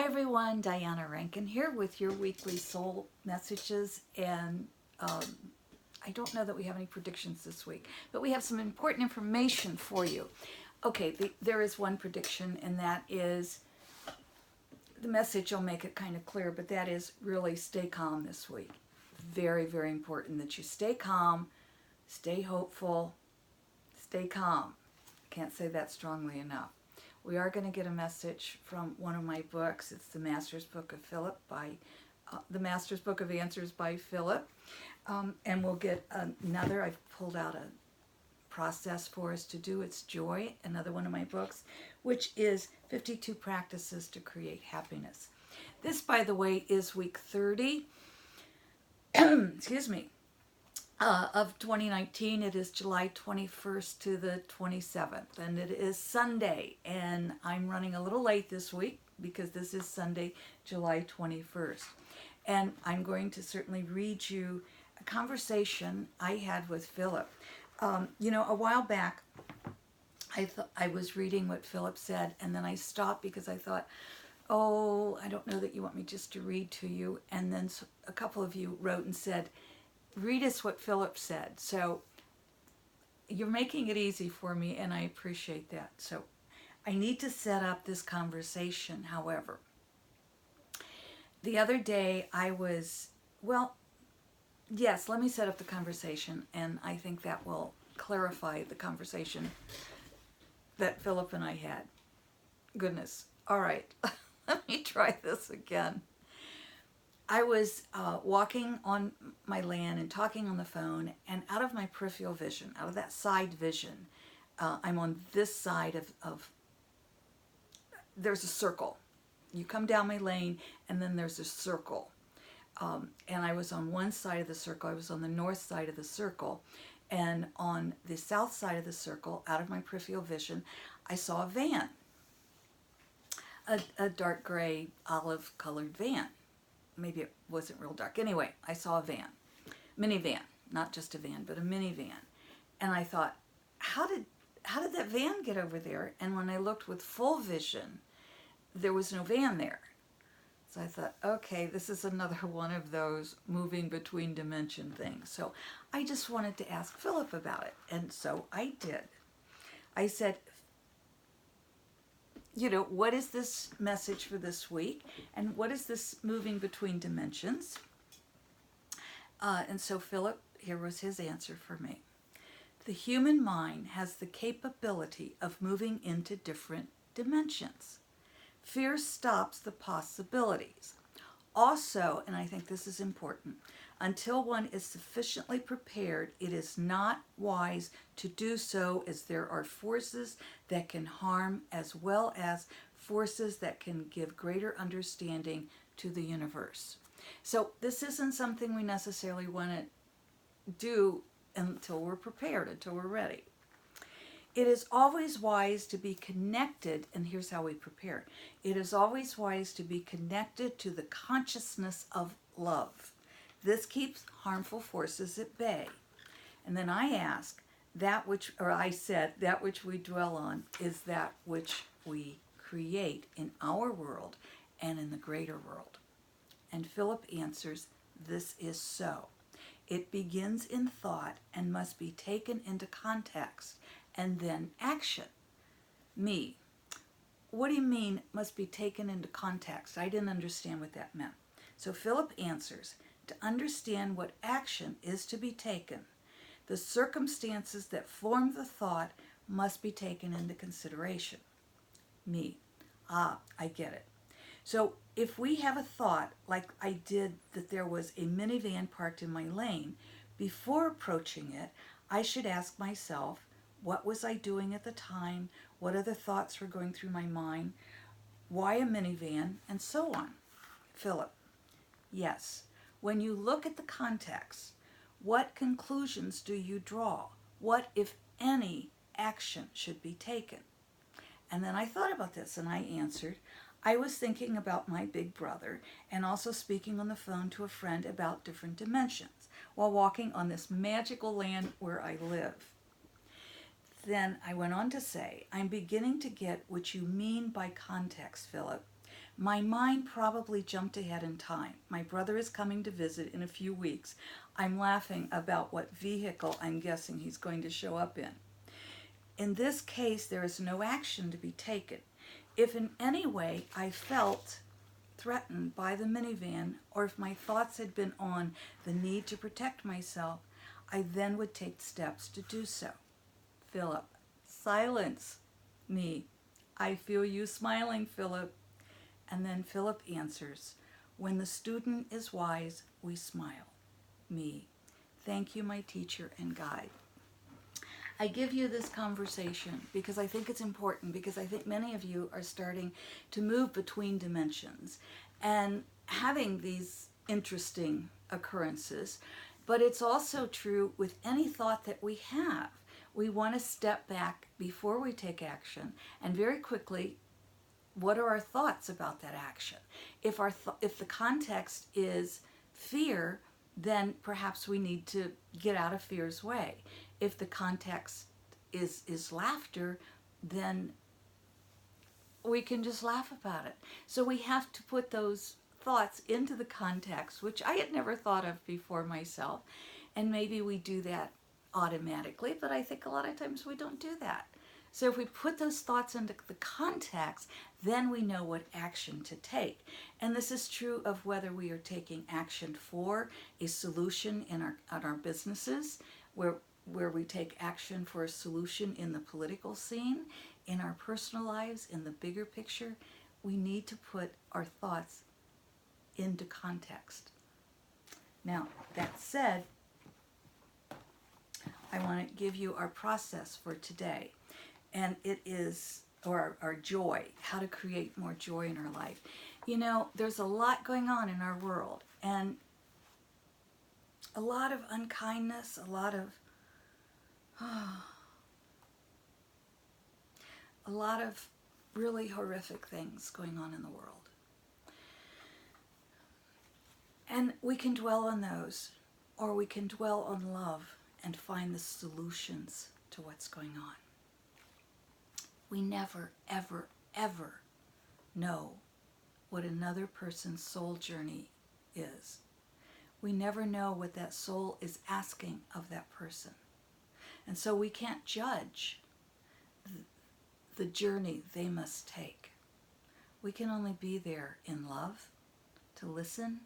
Hi everyone, Diana Rankin here with your weekly soul messages, and I don't know that we have any predictions this week, but we have some important information for you. Okay, there is one prediction, and that is the message will make it kind of clear, but that is really stay calm this week. Very, very important that you stay calm, stay hopeful, stay calm. Can't say that strongly enough. We are going to get a message from one of my books. It's the Master's Book of Philip by the Master's Book of Answers by Philip, and we'll get another. I've pulled out a process for us to do. It's Joy, another one of my books, which is 52 Practices to Create Happiness. This, by the way, is week 30. Excuse me. Of 2019. It is July 21st to the 27th, and it is Sunday, and I'm running a little late this week because this is Sunday, July 21st. And I'm going to certainly read you a conversation I had with Philip. A while back, I was reading what Philip said, and then I stopped because I thought, oh, I don't know that you want me just to read to you. And then a couple of you wrote and said, read us what Philip said. So you're making it easy for me, and I appreciate that. So I need to set up this conversation, however. The other day yes, let me set up the conversation, and I think that will clarify the conversation that Philip and I had. Goodness. All right, let me try this again. I was walking on my land and talking on the phone, and out of my peripheral vision, out of that side vision, I'm on this side of there's a circle. You come down my lane, and then there's a circle. And I was on one side of the circle. I was on the north side of the circle. And on the south side of the circle, out of my peripheral vision, I saw a van. A dark gray, olive-colored van. Maybe it wasn't real dark. Anyway, I saw a van, minivan, not just a van, but a minivan. And I thought, how did that van get over there? And when I looked with full vision, there was no van there. So I thought, okay, this is another one of those moving between dimension things. So I just wanted to ask Philip about it. And so I did. I said, what is this message for this week? And what is this moving between dimensions? And so Philip, here was his answer for me. The human mind has the capability of moving into different dimensions. Fear stops the possibilities. Also, and I think this is important, until one is sufficiently prepared, it is not wise to do so, as there are forces that can harm as well as forces that can give greater understanding to the universe. So this isn't something we necessarily want to do until we're prepared, until we're ready. It is always wise to be connected, and here's how we prepare. It is always wise to be connected to the consciousness of love. This keeps harmful forces at bay. And then I said, that which we dwell on is that which we create in our world and in the greater world. And Philip answers, this is so. It begins in thought and must be taken into context and then action. Me, what do you mean must be taken into context? I didn't understand what that meant. So Philip answers, to understand what action is to be taken, the circumstances that form the thought must be taken into consideration. Me, I get it. So if we have a thought, like I did, that there was a minivan parked in my lane, before approaching it, I should ask myself, what was I doing at the time? What other thoughts were going through my mind? Why a minivan? And so on. Philip, yes. When you look at the context, what conclusions do you draw? What, if any, action should be taken? And then I thought about this, and I answered, I was thinking about my big brother and also speaking on the phone to a friend about different dimensions while walking on this magical land where I live. Then I went on to say, I'm beginning to get what you mean by context, Philip. My mind probably jumped ahead in time. My brother is coming to visit in a few weeks. I'm laughing about what vehicle I'm guessing he's going to show up in. In this case, there is no action to be taken. If in any way I felt threatened by the minivan, or if my thoughts had been on the need to protect myself, I then would take steps to do so. Philip, silence. Me, I feel you smiling, Philip. And then Philip answers, when the student is wise, we smile. Me, thank you, my teacher and guide. I give you this conversation because I think it's important, because I think many of you are starting to move between dimensions and having these interesting occurrences. But it's also true with any thought that we have. We want to step back before we take action, and very quickly, what are our thoughts about that action? If if the context is fear, then perhaps we need to get out of fear's way. If the context is laughter, then we can just laugh about it. So we have to put those thoughts into the context, which I had never thought of before myself. And maybe we do that automatically, but I think a lot of times we don't do that. So if we put those thoughts into the context, then we know what action to take. And this is true of whether we are taking action for a solution in our businesses, where we take action for a solution in the political scene, in our personal lives, in the bigger picture. We need to put our thoughts into context. Now, that said, I want to give you our process for today. And it is, or our joy, how to create more joy in our life. You know, there's a lot going on in our world, and a lot of unkindness, a lot of really horrific things going on in the world. And we can dwell on those, or we can dwell on love and find the solutions to what's going on. We never, ever, ever know what another person's soul journey is. We never know what that soul is asking of that person. And so we can't judge the journey they must take. We can only be there in love, to listen,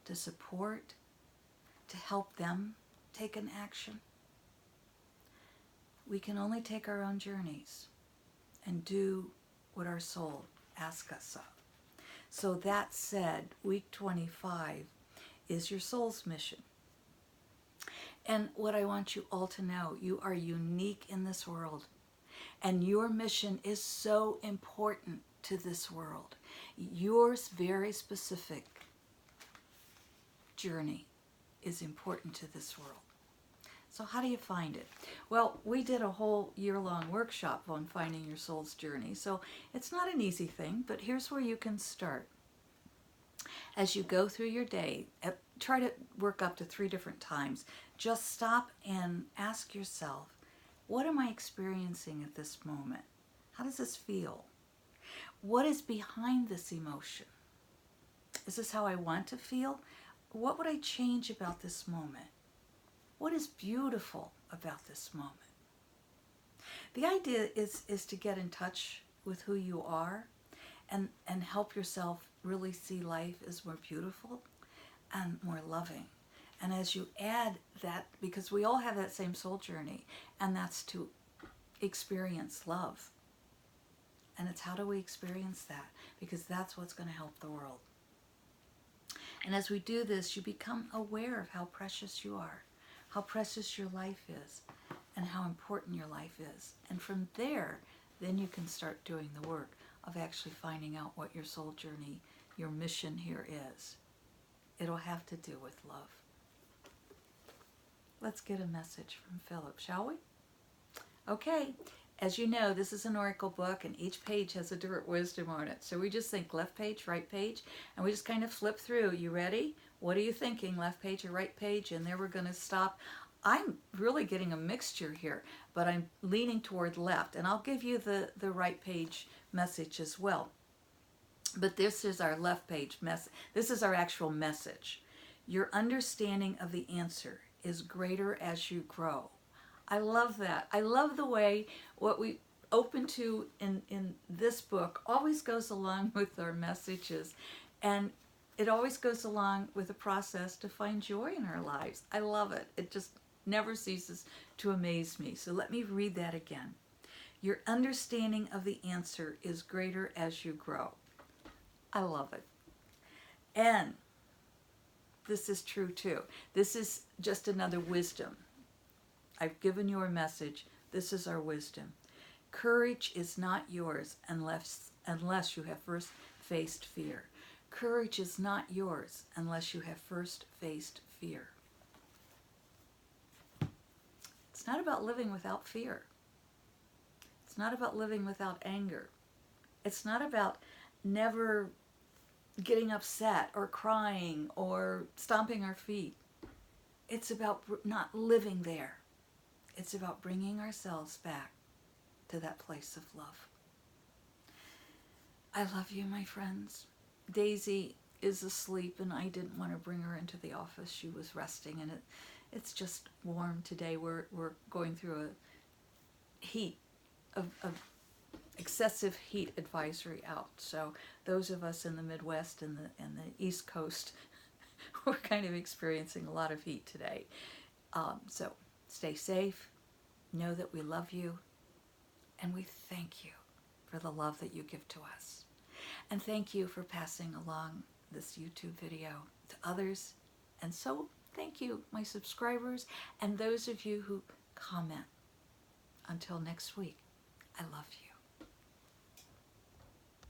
to support, to help them take an action. We can only take our own journeys and do what our soul asks us of. So that said, week 25 is your soul's mission. And what I want you all to know, you are unique in this world. And your mission is so important to this world. Your very specific journey is important to this world. So how do you find it? Well, we did a whole year-long workshop on finding your soul's journey. So it's not an easy thing, but here's where you can start. As you go through your day, try to work up to 3 different times. Just stop and ask yourself, what am I experiencing at this moment? How does this feel? What is behind this emotion? Is this how I want to feel? What would I change about this moment? What is beautiful about this moment? The idea is to get in touch with who you are and help yourself really see life as more beautiful and more loving. And as you add that, because we all have that same soul journey, and that's to experience love. And it's how do we experience that? Because that's what's going to help the world. And as we do this, you become aware of how precious you are, how precious your life is, and how important your life is. And from there, then you can start doing the work of actually finding out what your soul journey, your mission here is. It'll have to do with love. Let's get a message from Philip, shall we? Okay, as you know, this is an oracle book, and each page has a different wisdom on it. So we just think left page, right page, and we just kind of flip through. You ready? What are you thinking, left page or right page? And there we're going to stop. I'm really getting a mixture here, but I'm leaning toward left, and I'll give you the right page message as well. But this is our left page mess. This is our actual message. Your understanding of the answer is greater as you grow. I love that. I love the way what we open to in this book always goes along with our messages. And it always goes along with a process to find joy in our lives. I love it. It just never ceases to amaze me. So let me read that again. Your understanding of the answer is greater as you grow. I love it. And this is true too. This is just another wisdom. I've given you a message. This is our wisdom. Courage is not yours unless you have first faced fear. Courage is not yours unless you have first faced fear. It's not about living without fear. It's not about living without anger. It's not about never getting upset or crying or stomping our feet. It's about not living there. It's about bringing ourselves back to that place of love. I love you, my friends. Daisy is asleep, and I didn't want to bring her into the office. She was resting, and it's just warm today. We're going through a heat of excessive heat advisory out. So those of us in the Midwest and the East Coast, we're kind of experiencing a lot of heat today. So stay safe. Know that we love you, and we thank you for the love that you give to us. And thank you for passing along this YouTube video to others. And so thank you, my subscribers, and those of you who comment. Until next week, I love you.